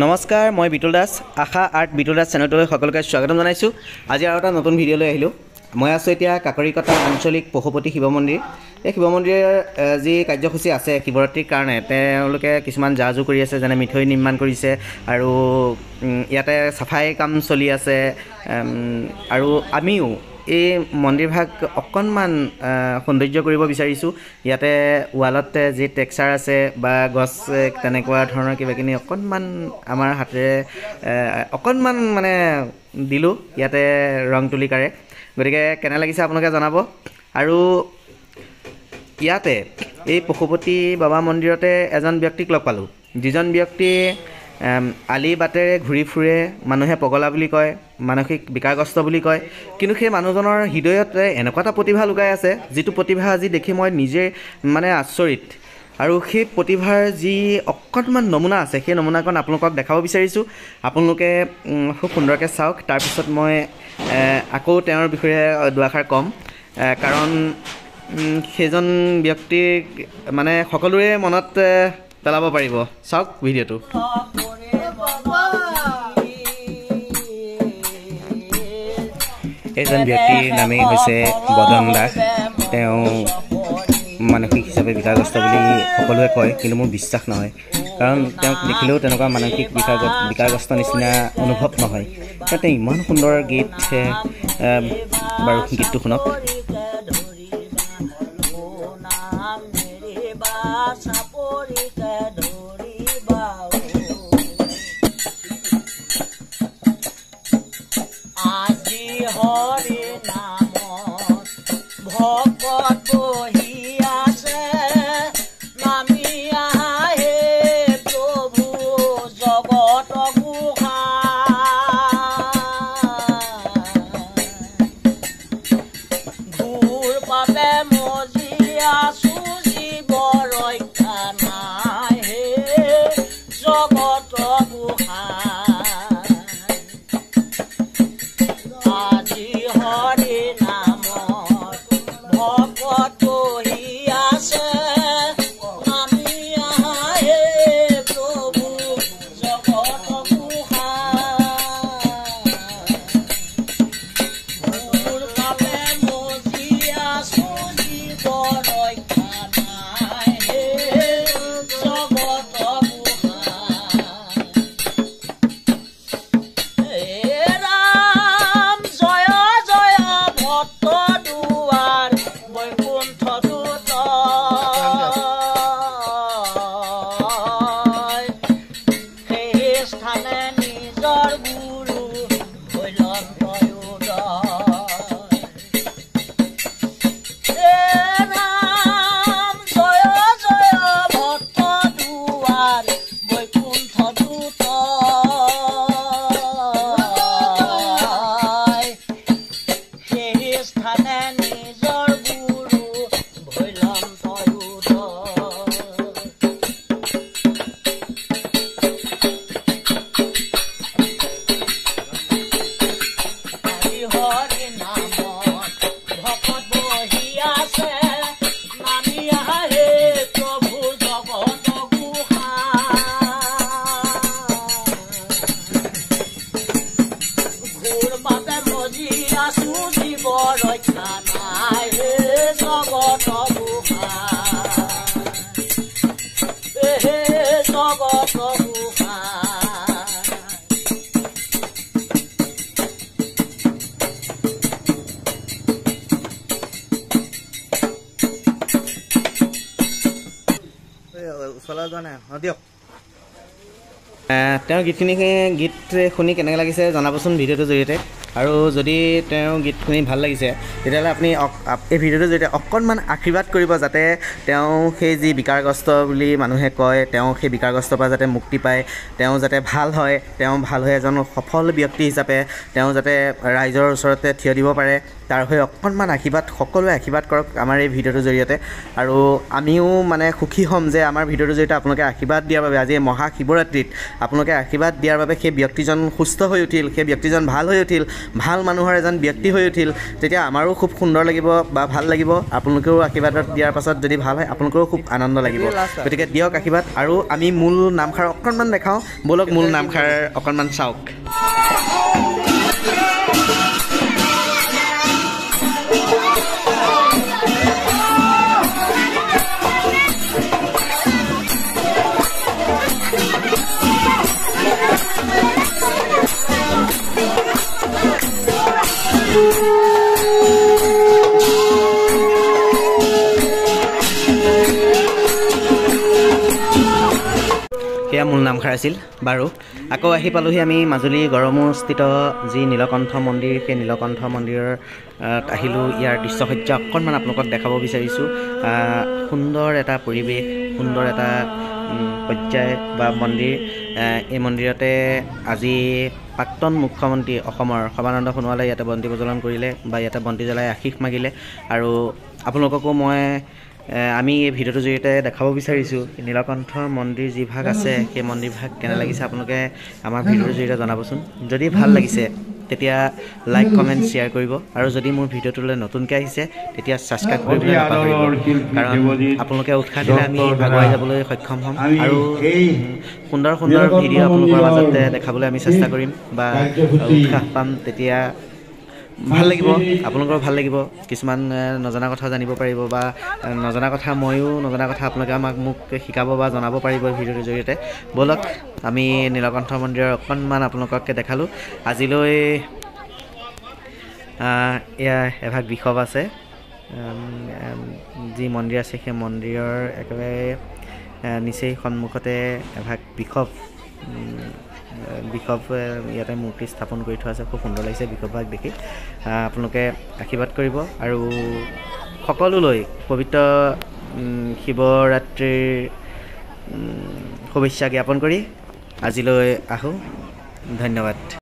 নমস্কাৰ, মই বিটুল দাস। আশা আৰ্ট বিটুল দাস চেনেলটোলৈ সকলোকে স্বাগতম জনাইছোঁ। আজি আৰু এটা নতুন ভিডিঅ'লৈ আহিলোঁ। মই আছোঁ এতিয়া কাকৰিকটা আঞ্চলিক পশুপতি শিৱ মন্দিৰ। এই শিৱ মন্দিৰৰ যি কাৰ্যসূচী আছে শিৱৰাত্ৰিৰ কাৰণে তেওঁলোকে কিছুমান যা যোগ কৰি আছে, যেনে মিঠৈ নিৰ্মাণ কৰিছে আৰু ইয়াতে চাফাই কাম চলি আছে। আৰু আমিও এই মন্দিৰভাগ অকণমান সৌন্দৰ্য কৰিব বিচাৰিছোঁ। ইয়াতে ৱালতে যি টেক্সাৰ আছে বা গছ তেনেকুৱা ধৰণৰ কিবাকিনি অকণমান আমাৰ হাতেৰে অকণমান মানে দিলোঁ ইয়াতে ৰং তুলিকাৰে। গতিকে কেনে লাগিছে আপোনালোকে জনাব। আৰু ইয়াতে এই পশুপতি বাবা মন্দিৰতে এজন ব্যক্তিক লগ পালোঁ, যিজন ব্যক্তি আলি বাটেৰে ঘূৰি ফুৰে, মানুহে পগলা বুলি কয়, মানসিক বিকাৰগ্ৰস্ত বুলি কয়। কিন্তু সেই মানুহজনৰ হৃদয়ত এনেকুৱা এটা প্ৰতিভা লুকাই আছে, যিটো প্ৰতিভা আজি দেখি মই নিজে মানে আচৰিত। আৰু সেই প্ৰতিভাৰ যি অকণমান নমুনা আছে, সেই নমুনাকণ আপোনালোকক দেখাব বিচাৰিছোঁ। আপোনালোকে খুব সুন্দৰকৈ চাওক, তাৰপিছত মই আকৌ তেওঁৰ বিষয়ে দুআষাৰ ক'ম। কাৰণ সেইজন ব্যক্তিক মানে সকলোৰে মনত পেলাব পাৰিব। চাওক ভিডিঅ'টো। এইজন ব্যক্তিৰ নামেই হৈছে বদন দাস। তেওঁ মানসিক হিচাপে বিকাৰগ্ৰস্ত বুলি সকলোৱে কয়, কিন্তু মোৰ বিশ্বাস নহয়। কাৰণ তেওঁক দেখিলেও তেনেকুৱা মানসিক বিকাৰগ্ৰস্ত নিচিনা অনুভৱ নহয়। তেওঁ ইমান সুন্দৰ গীত, বাৰু গীতটো শুনক। তেওঁৰ গীত শুনি কেনেকৈ লাগিছে জনাবচোন ভিডিঅ'টোৰ জৰিয়তে। আৰু যদি তেওঁ গীত শুনি ভাল লাগিছে, তেতিয়াহ'লে আপুনি এই ভিডিঅ'টোৰ জৰিয়তে অকণমান আশীৰ্বাদ কৰিব, যাতে তেওঁ সেই যি বিকাৰগ্ৰস্ত বুলি মানুহে কয়, তেওঁ সেই বিকাৰগ্ৰস্তৰ পৰা যাতে মুক্তি পায়, তেওঁ যাতে ভাল হয়, তেওঁ ভাল হৈ এজন সফল ব্যক্তি হিচাপে তেওঁ যাতে ৰাইজৰ ওচৰতে থিয় দিব পাৰে। তাৰ হৈ অকণমান আশীৰ্বাদ সকলোৱে আশীৰ্বাদ কৰক আমাৰ এই ভিডিঅ'টোৰ জৰিয়তে আৰু আমিও মানে সুখী হ'ম যে আমাৰ ভিডিঅ'টোৰ জৰিয়তে আপোনালোকে আশীৰ্বাদ দিয়াৰ বাবে আজি মহাশিৱৰাত্ৰিত আপোনালোকে আশীৰ্বাদ দিয়াৰ বাবে সেই ব্যক্তিজন সুস্থ হৈ উঠিল সেই ব্যক্তিজন ভাল হৈ উঠিল ভাল মানুহৰ এজন ব্যক্তি হৈ উঠিল তেতিয়া আমাৰো খুব সুন্দৰ লাগিব বা ভাল লাগিব আপোনালোকেও আশীৰ্বাদ দিয়াৰ পাছত যদি ভাল হয় আপোনালোকেও খুব আনন্দ লাগিব গতিকে দিয়ক আশীৰ্বাদ আৰু আমি মূল নামষাৰ অকণমান দেখাওঁ ব'লক মূল নামষাৰ অকণমান চাওক সেয়া মূল নামষাৰ আছিল বাৰু আকৌ আহি পালোহি আমি মাজুলী গড়মূৰস্থিত যি নীলকণ্ঠ মন্দিৰ সেই নীলকণ্ঠ মন্দিৰৰ আহিলোঁ ইয়াৰ দৃশ্যসজ্জা অকণমান আপোনালোকক দেখাব বিচাৰিছোঁ সুন্দৰ এটা পৰিৱেশ সুন্দৰ এটা পৰ্যায় বা মন্দিৰ এই মন্দিৰতে আজি প্ৰাক্তন মুখ্যমন্ত্ৰী অসমৰ সৰ্বানন্দ সোণোৱালে ইয়াতে বন্তি প্ৰজ্বলন কৰিলে বা ইয়াতে বন্তি জ্বলাই আশীষ মাগিলে আৰু আপোনালোককো মই আমি এই ভিডিঅ'টোৰ জৰিয়তে দেখাব বিচাৰিছোঁ নীলকণ্ঠ মন্দিৰ যি ভাগ আছে সেই মন্দিৰ ভাগ কেনে লাগিছে আপোনালোকে আমাৰ ভিডিঅ'টোৰ জৰিয়তে জনাবচোন যদি ভাল লাগিছে তেতিয়া লাইক কমেণ্ট শ্বেয়াৰ কৰিব আৰু যদি মোৰ ভিডিঅ'টোলৈ নতুনকৈ আহিছে তেতিয়া ছাবস্ক্ৰাইব কৰিবলৈ নাপাহৰিব কাৰণ আপোনালোকে উৎসাহ দিলে আমি আগুৱাই যাবলৈ সক্ষম হ'ম আৰু সুন্দৰ সুন্দৰ ভিডিঅ' আপোনালোকৰ মাজতে দেখাবলৈ আমি চেষ্টা কৰিম বা উৎসাহ পাম তেতিয়া ভাল লাগিব আপোনালোকৰ ভাল লাগিব কিছুমান নজনা কথা জানিব পাৰিব বা নজনা কথা ময়ো নজনা কথা আপোনালোকে মোক শিকাব বা জনাব পাৰিব ভিডিঅ'টোৰ জৰিয়তে ব'লক আমি নীলকণ্ঠ মন্দিৰৰ অকণমান আপোনালোককে দেখালোঁ আজিলৈ এয়া এভাগ বিষৱ আছে যি মন্দিৰ আছে সেই মন্দিৰৰ একেবাৰে নিচেই সন্মুখতে এভাগ বিষৱ ইয়াতে মূৰ্তি স্থাপন কৰি থোৱা আছে খুব সুন্দৰ লাগিছে বিষৱভাগ দেখি আপোনালোকে আশীৰ্বাদ কৰিব আৰু সকলোলৈ পবিত্ৰ শিৱৰাত্ৰিৰ শুভেচ্ছা জ্ঞাপন কৰি আজিলৈ আহোঁ ধন্যবাদ।